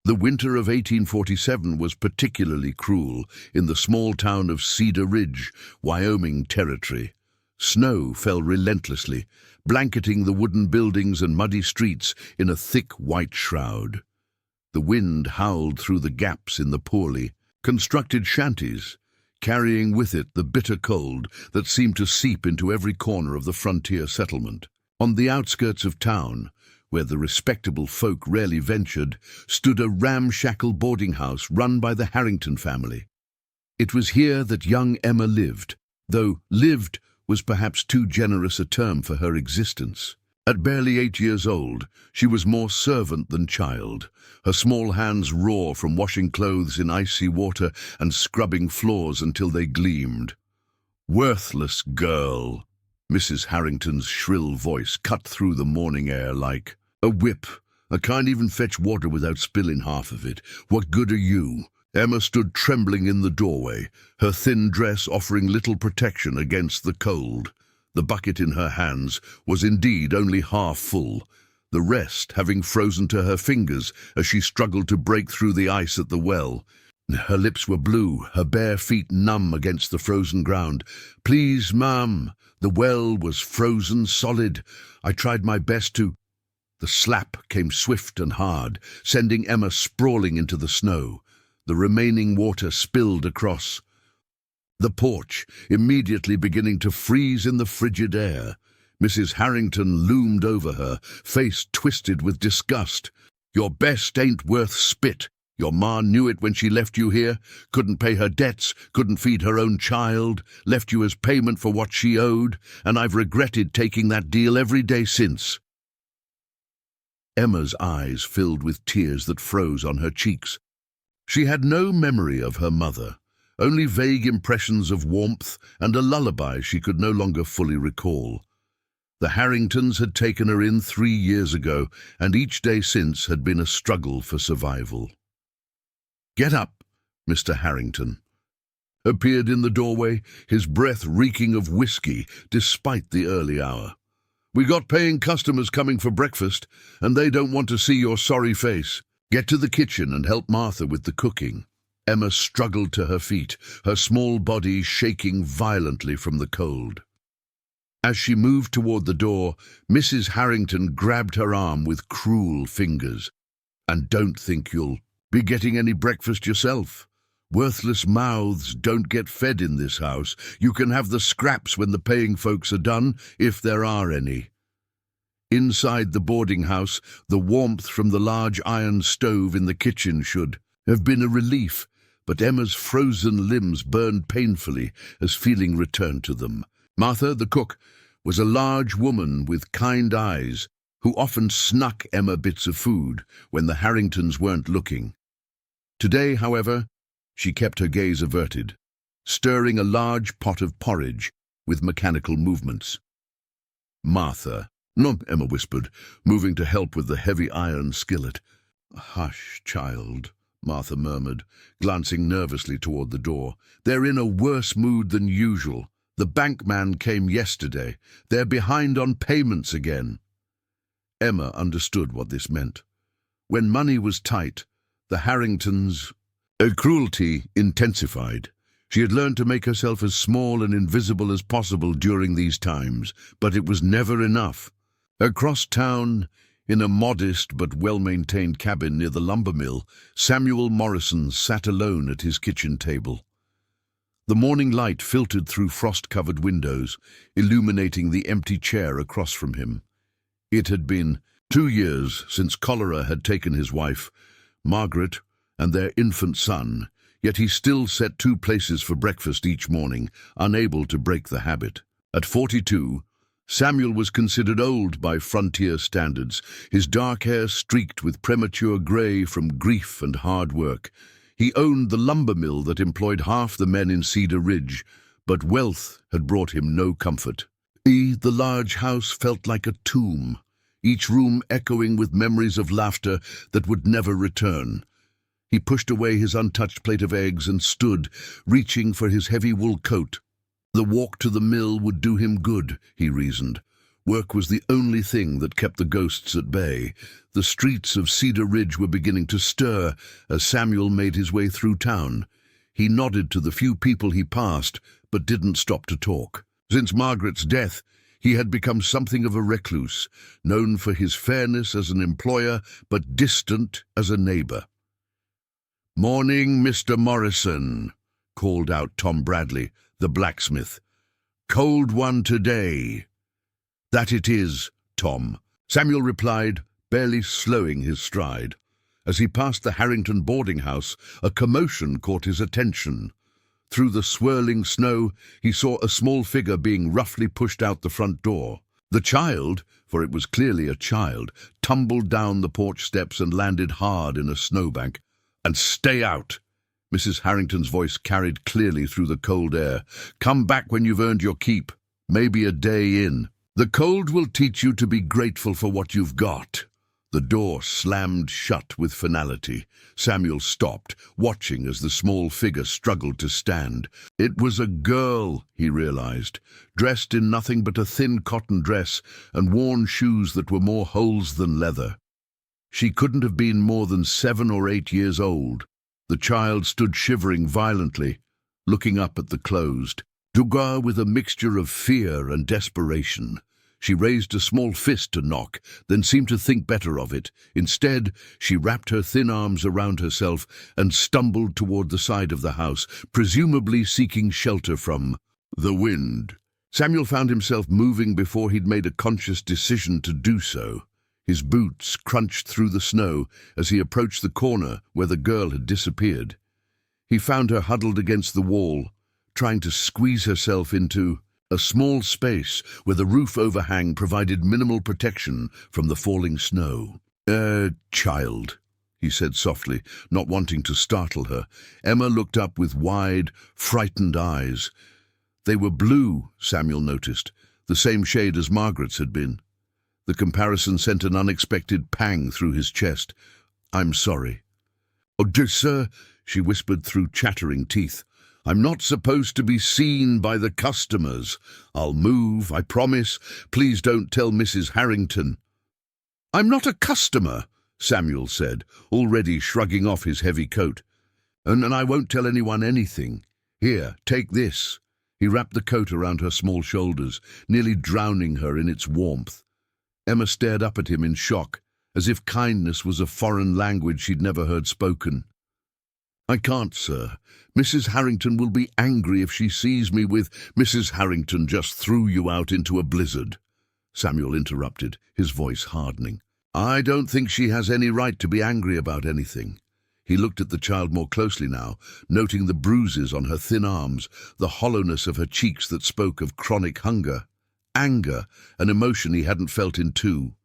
The winter of 1847 was particularly cruel in the small town of Cedar Ridge, Wyoming Territory. Snow fell relentlessly, blanketing the wooden buildings and muddy streets in a thick white shroud. The wind howled through the gaps in the poorly constructed shanties, carrying with it the bitter cold that seemed to seep into every corner of the frontier settlement. On the outskirts of town, where the respectable folk rarely ventured, stood a ramshackle boarding house run by the Harrington family. It was here that young Emma lived, though lived was perhaps too generous a term for her existence. At barely 8 years old, she was more servant than child, her small hands raw from washing clothes in icy water and scrubbing floors until they gleamed. "Worthless girl!" Mrs. Harrington's shrill voice cut through the morning air like a whip. "I can't even fetch water without spilling half of it. What good are you?" Emma stood trembling in the doorway, her thin dress offering little protection against the cold. The bucket in her hands was indeed only half full, the rest having frozen to her fingers as she struggled to break through the ice at the well. Her lips were blue, her bare feet numb against the frozen ground. "Please, ma'am." The well was frozen solid. I tried my best to... The slap came swift and hard, sending Emma sprawling into the snow. The remaining water spilled across the porch, immediately beginning to freeze in the frigid air. Mrs. Harrington loomed over her, face twisted with disgust. "Your best ain't worth spit. Your ma knew it when she left you here, couldn't pay her debts, couldn't feed her own child, left you as payment for what she owed, and I've regretted taking that deal every day since." Emma's eyes filled with tears that froze on her cheeks. She had no memory of her mother, only vague impressions of warmth and a lullaby she could no longer fully recall. The Harringtons had taken her in 3 years ago, and each day since had been a struggle for survival. "Get up," Mr. Harrington appeared in the doorway, his breath reeking of whiskey despite the early hour. "We got paying customers coming for breakfast, and they don't want to see your sorry face. Get to the kitchen and help Martha with the cooking." Emma struggled to her feet, her small body shaking violently from the cold. As she moved toward the door, Mrs. Harrington grabbed her arm with cruel fingers. "And don't think you'll be getting any breakfast yourself. Worthless mouths don't get fed in this house. You can have the scraps when the paying folks are done, if there are any." Inside the boarding house, the warmth from the large iron stove in the kitchen should have been a relief, but Emma's frozen limbs burned painfully as feeling returned to them. Martha, the cook, was a large woman with kind eyes who often snuck Emma bits of food when the Harringtons weren't looking. Today, however, she kept her gaze averted, stirring a large pot of porridge with mechanical movements. "Martha," "No," Emma whispered, moving to help with the heavy iron skillet. "Hush, child," Martha murmured, glancing nervously toward the door. "They're in a worse mood than usual. The bank man came yesterday. They're behind on payments again." Emma understood what this meant. When money was tight, the Harringtons' cruelty intensified. She had learned to make herself as small and invisible as possible during these times, but it was never enough. Across town, in a modest but well-maintained cabin near the lumber mill, Samuel Morrison sat alone at his kitchen table. The morning light filtered through frost-covered windows, illuminating the empty chair across from him. It had been 2 years since cholera had taken his wife, Margaret, and their infant son, yet he still set 2 places for breakfast each morning, unable to break the habit. At 42, Samuel was considered old by frontier standards, his dark hair streaked with premature grey from grief and hard work. He owned the lumber mill that employed half the men in Cedar Ridge, but wealth had brought him no comfort. The large house felt like a tomb, each room echoing with memories of laughter that would never return. He pushed away his untouched plate of eggs and stood, reaching for his heavy wool coat. The walk to the mill would do him good, he reasoned. Work was the only thing that kept the ghosts at bay. The streets of Cedar Ridge were beginning to stir as Samuel made his way through town. He nodded to the few people he passed, but didn't stop to talk. Since Margaret's death, he had become something of a recluse, known for his fairness as an employer, but distant as a neighbor. "Morning, Mr. Morrison," called out Tom Bradley, the blacksmith. "Cold one today." "That it is, Tom," Samuel replied, barely slowing his stride. As he passed the Harrington boarding house, a commotion caught his attention. Through the swirling snow, he saw a small figure being roughly pushed out the front door. The child, for it was clearly a child, tumbled down the porch steps and landed hard in a snowbank. "And stay out!" Mrs. Harrington's voice carried clearly through the cold air. "Come back when you've earned your keep, maybe a day in. The cold will teach you to be grateful for what you've got." The door slammed shut with finality. Samuel stopped, watching as the small figure struggled to stand. It was a girl, he realized, dressed in nothing but a thin cotton dress and worn shoes that were more holes than leather. She couldn't have been more than 7 or 8 years old. The child stood shivering violently, looking up at the closed door with a mixture of fear and desperation. She raised a small fist to knock, then seemed to think better of it. Instead, she wrapped her thin arms around herself and stumbled toward the side of the house, presumably seeking shelter from the wind. Samuel found himself moving before he'd made a conscious decision to do so. His boots crunched through the snow as he approached the corner where the girl had disappeared. He found her huddled against the wall, trying to squeeze herself into a small space where the roof overhang provided minimal protection from the falling snow. Child," he said softly, not wanting to startle her. Emma looked up with wide, frightened eyes. They were blue, Samuel noticed, the same shade as Margaret's had been. The comparison sent an unexpected pang through his chest. "I'm sorry." "Oh, dear sir," she whispered through chattering teeth. "I'm not supposed to be seen by the customers. I'll move, I promise. Please don't tell Mrs. Harrington." "I'm not a customer," Samuel said, already shrugging off his heavy coat. And I won't tell anyone anything. Here, take this." He wrapped the coat around her small shoulders, nearly drowning her in its warmth. Emma stared up at him in shock, as if kindness was a foreign language she'd never heard spoken. "I can't, sir. Mrs. Harrington will be angry if she sees me with—" "Mrs. Harrington just threw you out into a blizzard," Samuel interrupted, his voice hardening. "I don't think she has any right to be angry about anything." He looked at the child more closely now, noting the bruises on her thin arms, the hollowness of her cheeks that spoke of chronic hunger. Anger, an emotion he hadn't felt in 2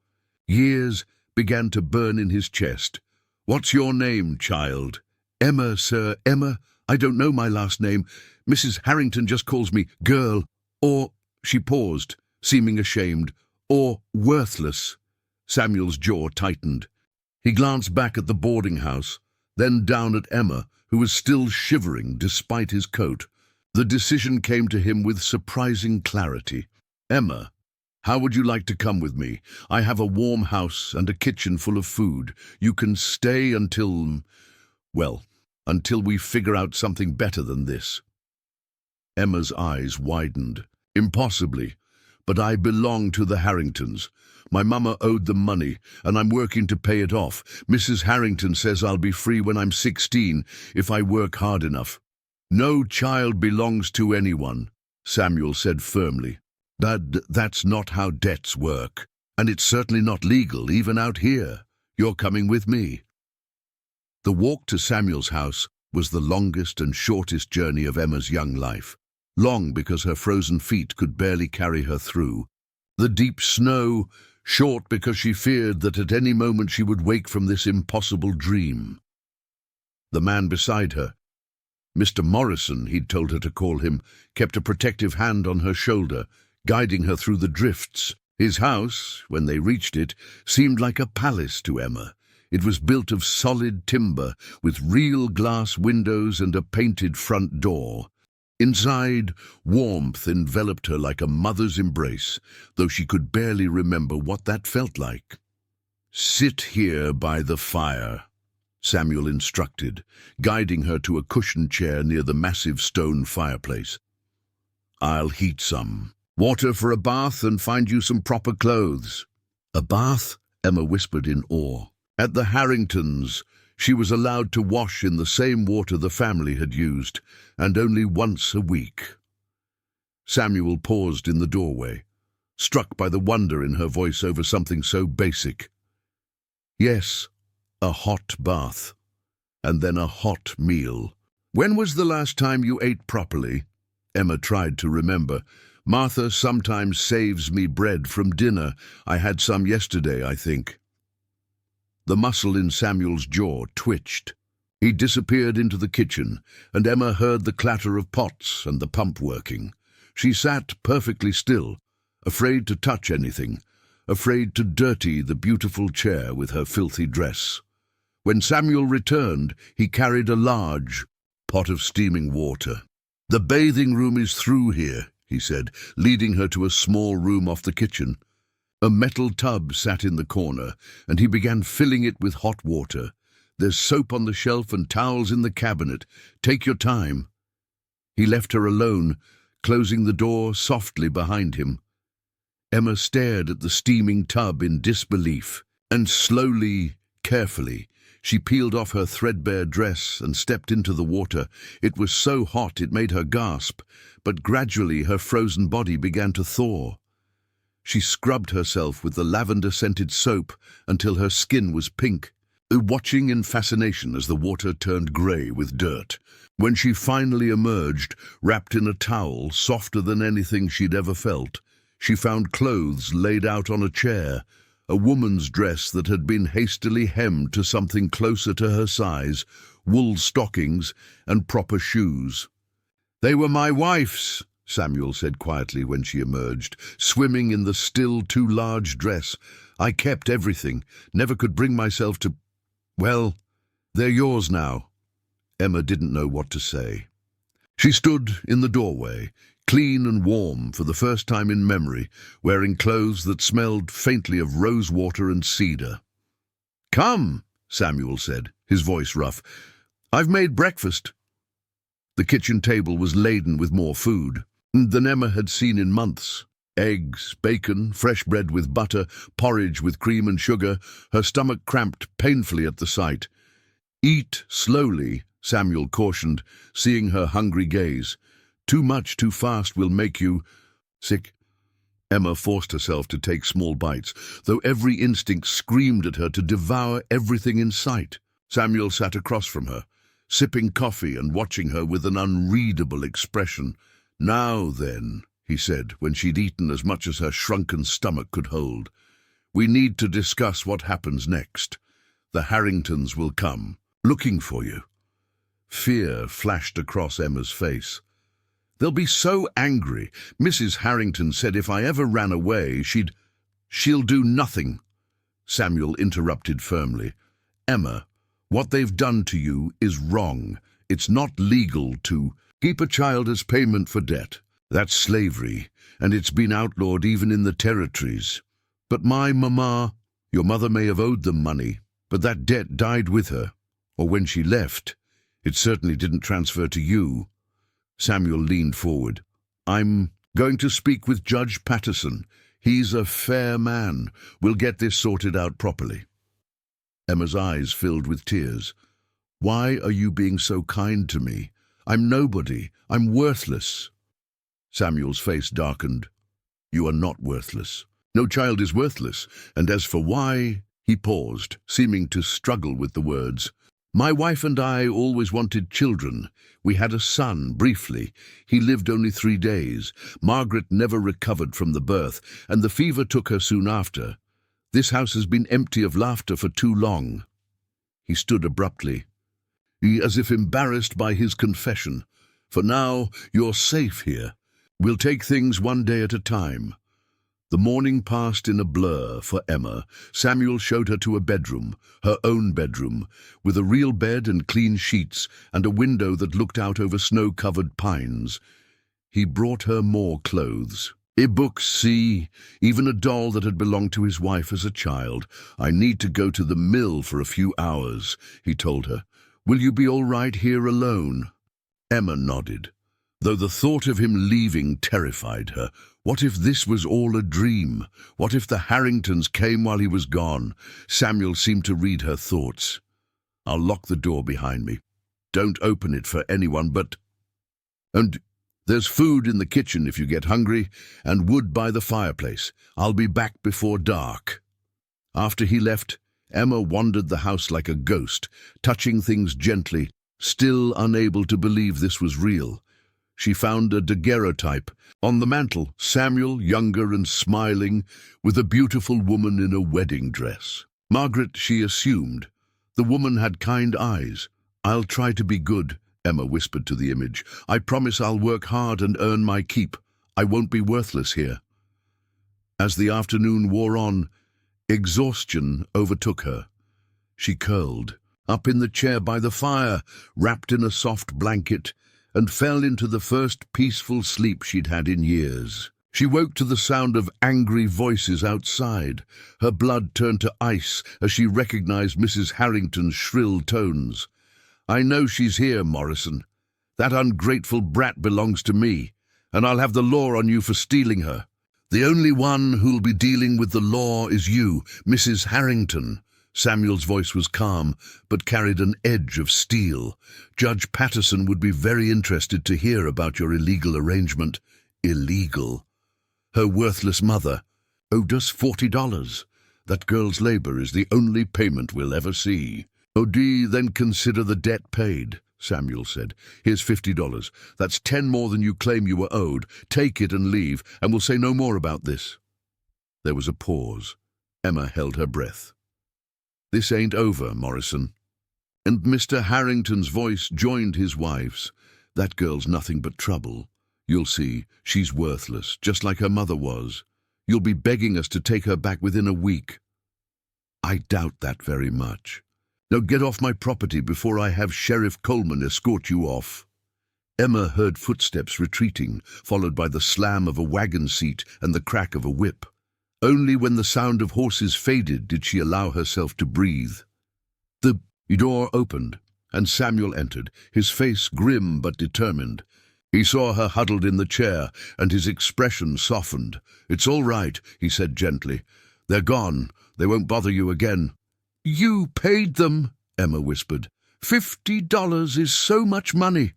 years, began to burn in his chest. "What's your name, child?" "Emma, sir, Emma. I don't know my last name. Mrs. Harrington just calls me girl, or—" She paused, seeming ashamed, "or worthless." Samuel's jaw tightened. He glanced back at the boarding house, then down at Emma, who was still shivering despite his coat. The decision came to him with surprising clarity. "Emma, how would you like to come with me? I have a warm house and a kitchen full of food. You can stay until we figure out something better than this." Emma's eyes widened. "Impossibly. But I belong to the Harringtons. My mama owed them money, and I'm working to pay it off. Mrs. Harrington says I'll be free when I'm 16 if I work hard enough." "No child belongs to anyone," Samuel said firmly. That's not how debts work, and it's certainly not legal, even out here. You're coming with me." The walk to Samuel's house was the longest and shortest journey of Emma's young life. Long because her frozen feet could barely carry her through. The deep snow, short because she feared that at any moment she would wake from this impossible dream. The man beside her, Mr. Morrison, he'd told her to call him, kept a protective hand on her shoulder, guiding her through the drifts. His house, when they reached it, seemed like a palace to Emma. It was built of solid timber, with real glass windows and a painted front door. Inside, warmth enveloped her like a mother's embrace, though she could barely remember what that felt like. "Sit here by the fire," Samuel instructed, guiding her to a cushioned chair near the massive stone fireplace. "I'll heat some water for a bath and find you some proper clothes." "A bath?" Emma whispered in awe. At the Harringtons, she was allowed to wash in the same water the family had used, and only once a week. Samuel paused in the doorway, struck by the wonder in her voice over something so basic. Yes, a hot bath, and then a hot meal. "When was the last time you ate properly?" Emma tried to remember. "Martha sometimes saves me bread from dinner. I had some yesterday, I think." The muscle in Samuel's jaw twitched. He disappeared into the kitchen, and Emma heard the clatter of pots and the pump working. She sat perfectly still, afraid to touch anything, afraid to dirty the beautiful chair with her filthy dress. When Samuel returned, he carried a large pot of steaming water. "The bathing room is through here," he said, leading her to a small room off the kitchen. A metal tub sat in the corner, and he began filling it with hot water. "There's soap on the shelf and towels in the cabinet. Take your time." He left her alone, closing the door softly behind him. Emma stared at the steaming tub in disbelief, and slowly, carefully, she peeled off her threadbare dress and stepped into the water. It was so hot it made her gasp, but gradually her frozen body began to thaw. She scrubbed herself with the lavender-scented soap until her skin was pink, watching in fascination as the water turned grey with dirt. When she finally emerged, wrapped in a towel softer than anything she'd ever felt, she found clothes laid out on a chair, a woman's dress that had been hastily hemmed to something closer to her size, wool stockings, and proper shoes. "They were my wife's," Samuel said quietly when she emerged, swimming in the still too large dress. "I kept everything, never could bring myself to... Well, they're yours now." Emma didn't know what to say. She stood in the doorway, clean and warm for the first time in memory, wearing clothes that smelled faintly of rose water and cedar. "Come," Samuel said, his voice rough. "I've made breakfast." The kitchen table was laden with more food than Emma had seen in months. Eggs, bacon, fresh bread with butter, porridge with cream and sugar. Her stomach cramped painfully at the sight. "Eat slowly," Samuel cautioned, seeing her hungry gaze. "Too much too fast will make you sick." Emma forced herself to take small bites, though every instinct screamed at her to devour everything in sight. Samuel sat across from her, sipping coffee and watching her with an unreadable expression. "Now then," he said, when she'd eaten as much as her shrunken stomach could hold, "we need to discuss what happens next. The Harringtons will come, looking for you." Fear flashed across Emma's face. "They'll be so angry. Mrs. Harrington said if I ever ran away, she'll do nothing." Samuel interrupted firmly. "Emma, what they've done to you is wrong. It's not legal to keep a child as payment for debt. That's slavery, and it's been outlawed even in the territories. But my mama, your mother may have owed them money, but that debt died with her. Or when she left, it certainly didn't transfer to you." Samuel leaned forward. "I'm going to speak with Judge Patterson. He's a fair man. We'll get this sorted out properly." Emma's eyes filled with tears. "Why are you being so kind to me? I'm nobody. I'm worthless." Samuel's face darkened. "You are not worthless. No child is worthless. And as for why..." He paused, seeming to struggle with the words. "My wife and I always wanted children. We had a son, briefly. He lived only 3 days. Margaret never recovered from the birth, and the fever took her soon after. This house has been empty of laughter for too long." He stood abruptly, as if embarrassed by his confession. "For now, you're safe here. We'll take things one day at a time. The morning passed in a blur for Emma. Samuel showed her to a bedroom, her own bedroom, with a real bed and clean sheets and a window that looked out over snow-covered pines. He brought her more clothes. Books, see, even a doll that had belonged to his wife as a child. I need to go to the mill for a few hours, he told her. Will you be all right here alone? Emma nodded, though the thought of him leaving terrified her. What if this was all a dream? What if the Harringtons came while he was gone? Samuel seemed to read her thoughts. I'll lock the door behind me. Don't open it for anyone but... And there's food in the kitchen if you get hungry, and wood by the fireplace. I'll be back before dark. After he left, Emma wandered the house like a ghost, touching things gently, still unable to believe this was real. She found a daguerreotype on the mantel, Samuel, younger and smiling, with a beautiful woman in a wedding dress. Margaret, she assumed. The woman had kind eyes. I'll try to be good, Emma whispered to the image. I promise I'll work hard and earn my keep. I won't be worthless here. As the afternoon wore on, exhaustion overtook her. She curled up in the chair by the fire, wrapped in a soft blanket, and fell into the first peaceful sleep she'd had in years. She woke to the sound of angry voices outside. Her blood turned to ice as she recognized Mrs. Harrington's shrill tones. I know she's here, Morrison. That ungrateful brat belongs to me, and I'll have the law on you for stealing her. The only one who'll be dealing with the law is you, Mrs. Harrington. Samuel's voice was calm, but carried an edge of steel. Judge Patterson would be very interested to hear about your illegal arrangement. Illegal? Her worthless mother owed us $40. That girl's labor is the only payment we'll ever see. Odie, then consider the debt paid, Samuel said. Here's $50. That's 10 more than you claim you were owed. Take it and leave, and we'll say no more about this. There was a pause. Emma held her breath. This ain't over, Morrison. And Mr. Harrington's voice joined his wife's. That girl's nothing but trouble. You'll see, she's worthless, just like her mother was. You'll be begging us to take her back within a week. I doubt that very much. Now get off my property before I have Sheriff Coleman escort you off. Emma heard footsteps retreating, followed by the slam of a wagon seat and the crack of a whip. Only when the sound of horses faded did she allow herself to breathe. The door opened, and Samuel entered, his face grim but determined. He saw her huddled in the chair, and his expression softened. It's all right, he said gently. They're gone. They won't bother you again. You paid them, Emma whispered. $50 is so much money.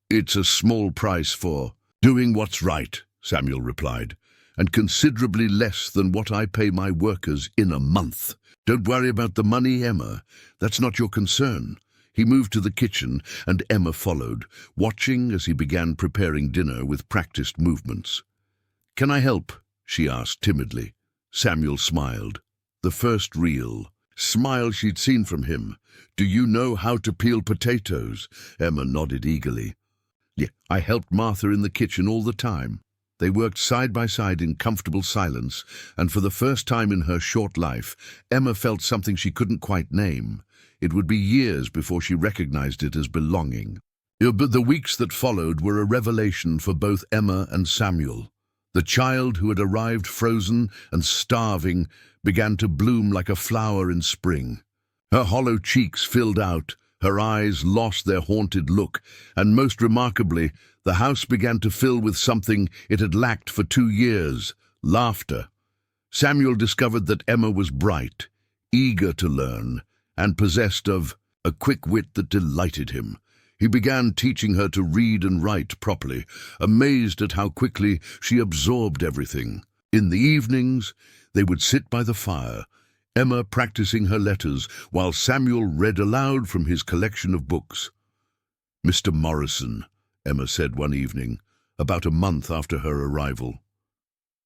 It's a small price for doing what's right, Samuel replied, and considerably less than what I pay my workers in a month. Don't worry about the money, Emma. That's not your concern. He moved to the kitchen, and Emma followed, watching as he began preparing dinner with practiced movements. Can I help? She asked timidly. Samuel smiled. The first real smile she'd seen from him. Do you know how to peel potatoes? Emma nodded eagerly. Yeah, I helped Martha in the kitchen all the time. They worked side by side in comfortable silence, and for the first time in her short life, Emma felt something she couldn't quite name. It would be years before she recognized it as belonging. But the weeks that followed were a revelation for both Emma and Samuel. The child who had arrived frozen and starving began to bloom like a flower in spring. Her hollow cheeks filled out, her eyes lost their haunted look, and most remarkably, the house began to fill with something it had lacked for 2 years: laughter. Samuel discovered that Emma was bright, eager to learn, and possessed of a quick wit that delighted him. He began teaching her to read and write properly, amazed at how quickly she absorbed everything. In the evenings, they would sit by the fire, Emma practicing her letters while Samuel read aloud from his collection of books. Mr. Morrison, Emma said one evening, about a month after her arrival.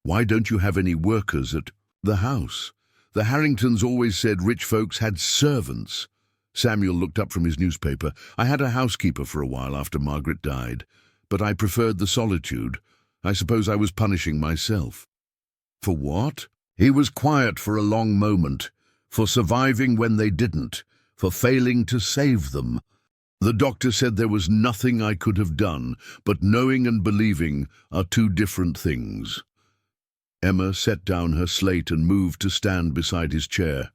Why don't you have any workers at the house? The Harringtons always said rich folks had servants. Samuel looked up from his newspaper. I had a housekeeper for a while after Margaret died, but I preferred the solitude. I suppose I was punishing myself. For what? He was quiet for a long moment, for surviving when they didn't, for failing to save them. The doctor said there was nothing I could have done, but knowing and believing are two different things. Emma set down her slate and moved to stand beside his chair.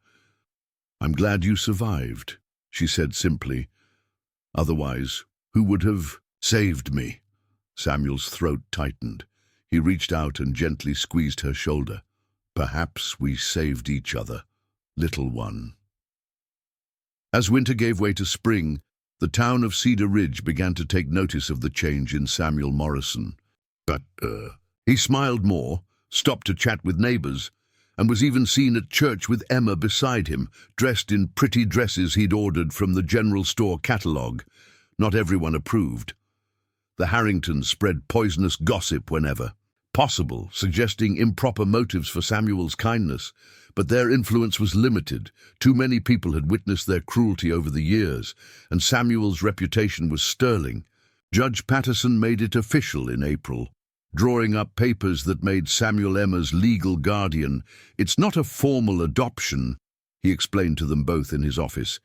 I'm glad you survived, she said simply. Otherwise, who would have saved me? Samuel's throat tightened. He reached out and gently squeezed her shoulder. Perhaps we saved each other, little one. As winter gave way to spring, the town of Cedar Ridge began to take notice of the change in Samuel Morrison. But, he smiled more, stopped to chat with neighbors, and was even seen at church with Emma beside him, dressed in pretty dresses he'd ordered from the general store catalogue. Not everyone approved. The Harringtons spread poisonous gossip whenever possible, suggesting improper motives for Samuel's kindness, but their influence was limited. Too many people had witnessed their cruelty over the years, and Samuel's reputation was sterling. Judge Patterson made it official in April, drawing up papers that made Samuel Emma's legal guardian. It's not a formal adoption, he explained to them both in his office.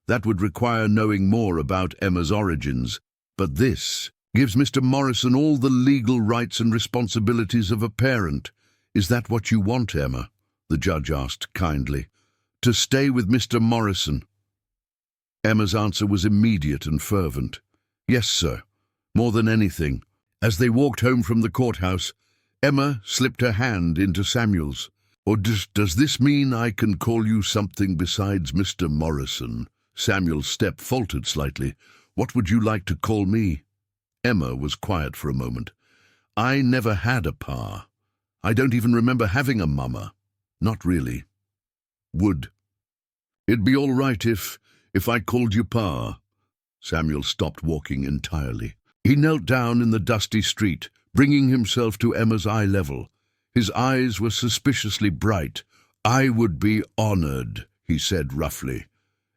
That would require knowing more about Emma's origins, but this gives Mr. Morrison all the legal rights and responsibilities of a parent. Is that what you want, Emma? The judge asked kindly. To stay with Mr. Morrison? Emma's answer was immediate and fervent. Yes, sir. More than anything. As they walked home from the courthouse, Emma slipped her hand into Samuel's. Or does this mean I can call you something besides Mr. Morrison? Samuel's step faltered slightly. What would you like to call me? Emma was quiet for a moment. I never had a pa. I don't even remember having a mama. Not really. Would. It'd be all right if I called you pa. Samuel stopped walking entirely. He knelt down in the dusty street, bringing himself to Emma's eye level. His eyes were suspiciously bright. I would be honored, he said roughly.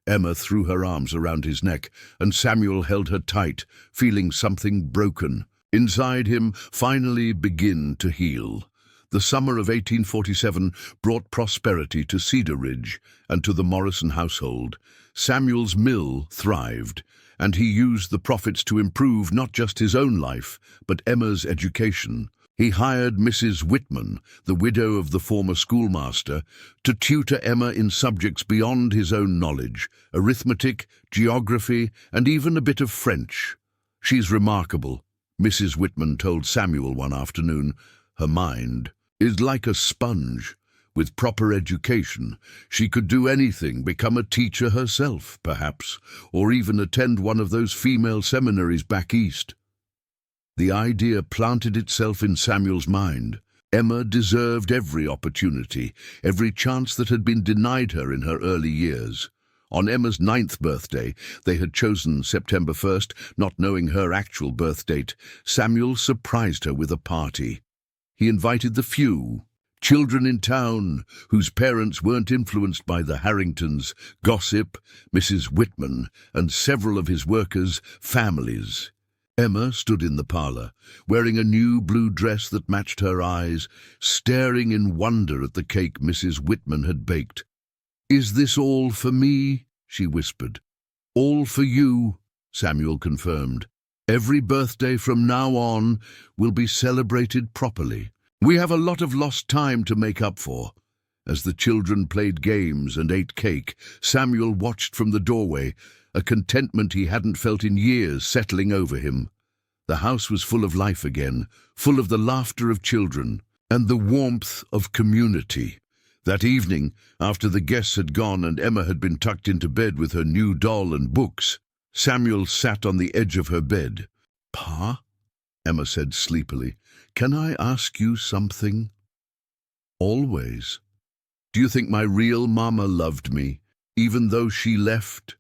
Emma threw her arms around his neck, and Samuel held her tight, feeling something broken inside him finally begin to heal. The summer of 1847 brought prosperity to Cedar Ridge and to the Morrison household. Samuel's mill thrived, and he used the profits to improve not just his own life, but Emma's education. He hired Mrs. Whitman, the widow of the former schoolmaster, to tutor Emma in subjects beyond his own knowledge, arithmetic, geography, and even a bit of French. She's remarkable, Mrs. Whitman told Samuel one afternoon. Her mind is like a sponge. With proper education, she could do anything, become a teacher herself, perhaps, or even attend one of those female seminaries back east. The idea planted itself in Samuel's mind. Emma deserved every opportunity, every chance that had been denied her in her early years. On Emma's 9th birthday, they had chosen September 1st, not knowing her actual birth date. Samuel surprised her with a party. He invited the few, children in town, whose parents weren't influenced by the Harringtons, gossip, Mrs. Whitman, and several of his workers' families. Emma stood in the parlor, wearing a new blue dress that matched her eyes, staring in wonder at the cake Mrs. Whitman had baked. Is this all for me? She whispered. All for you, Samuel confirmed. Every birthday from now on will be celebrated properly. We have a lot of lost time to make up for. As the children played games and ate cake, Samuel watched from the doorway, a contentment he hadn't felt in years settling over him. The house was full of life again, full of the laughter of children and the warmth of community. That evening, after the guests had gone and Emma had been tucked into bed with her new doll and books, Samuel sat on the edge of her bed. Pa? Emma said sleepily. Can I ask you something? Always. Do you think my real mama loved me, even though she left?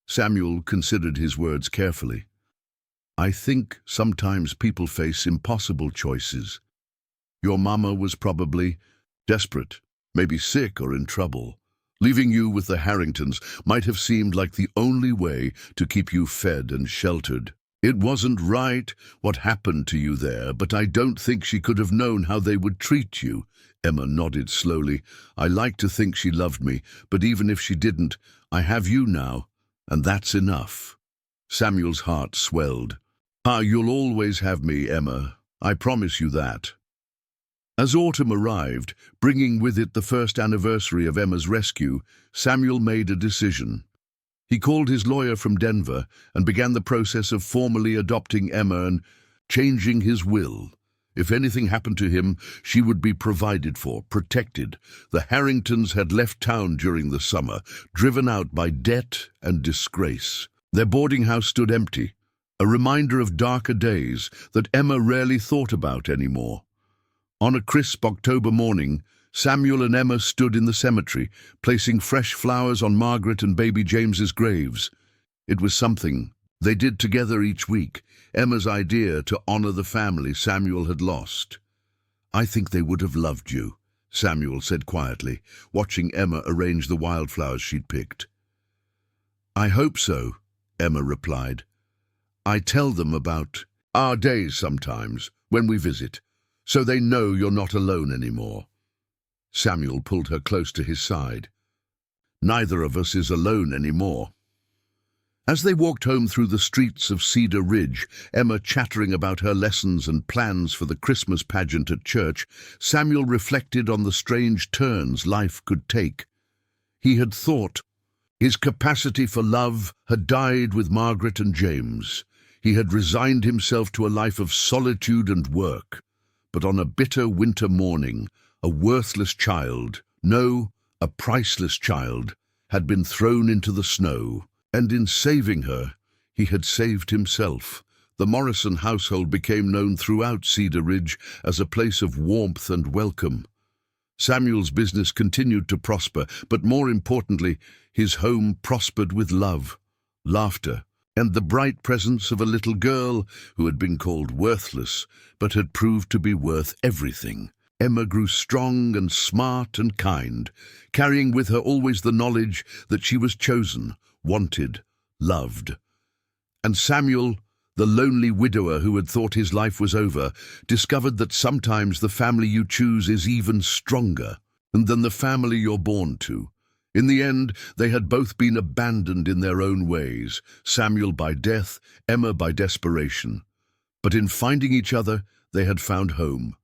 Samuel considered his words carefully. I think sometimes people face impossible choices. Your mama was probably desperate, maybe sick or in trouble. Leaving you with the Harringtons might have seemed like the only way to keep you fed and sheltered. It wasn't right what happened to you there, but I don't think she could have known how they would treat you. Emma nodded slowly. I like to think she loved me, but even if she didn't, I have you now, and that's enough. Samuel's heart swelled. Ah, you'll always have me, Emma. I promise you that. As autumn arrived, bringing with it the first anniversary of Emma's rescue, Samuel made a decision. He called his lawyer from Denver and began the process of formally adopting Emma and changing his will. If anything happened to him, she would be provided for, protected. The Harringtons had left town during the summer, driven out by debt and disgrace. Their boarding house stood empty, a reminder of darker days that Emma rarely thought about anymore. On a crisp October morning, Samuel and Emma stood in the cemetery, placing fresh flowers on Margaret and baby James's graves. It was something they did together each week, Emma's idea to honor the family Samuel had lost. I think they would have loved you, Samuel said quietly, watching Emma arrange the wildflowers she'd picked. I hope so, Emma replied. I tell them about our days sometimes, when we visit, so they know you're not alone anymore. Samuel pulled her close to his side. Neither of us is alone anymore. As they walked home through the streets of Cedar Ridge, Emma chattering about her lessons and plans for the Christmas pageant at church, Samuel reflected on the strange turns life could take. He had thought his capacity for love had died with Margaret and James. He had resigned himself to a life of solitude and work. But on a bitter winter morning, a worthless child, no, a priceless child, had been thrown into the snow, and in saving her, he had saved himself. The Morrison household became known throughout Cedar Ridge as a place of warmth and welcome. Samuel's business continued to prosper, but more importantly, his home prospered with love, laughter, and the bright presence of a little girl who had been called worthless, but had proved to be worth everything. Emma grew strong and smart and kind, carrying with her always the knowledge that she was chosen, wanted, loved. And Samuel, the lonely widower who had thought his life was over, discovered that sometimes the family you choose is even stronger than the family you're born to. In the end, they had both been abandoned in their own ways, Samuel by death, Emma by desperation. But in finding each other, they had found home.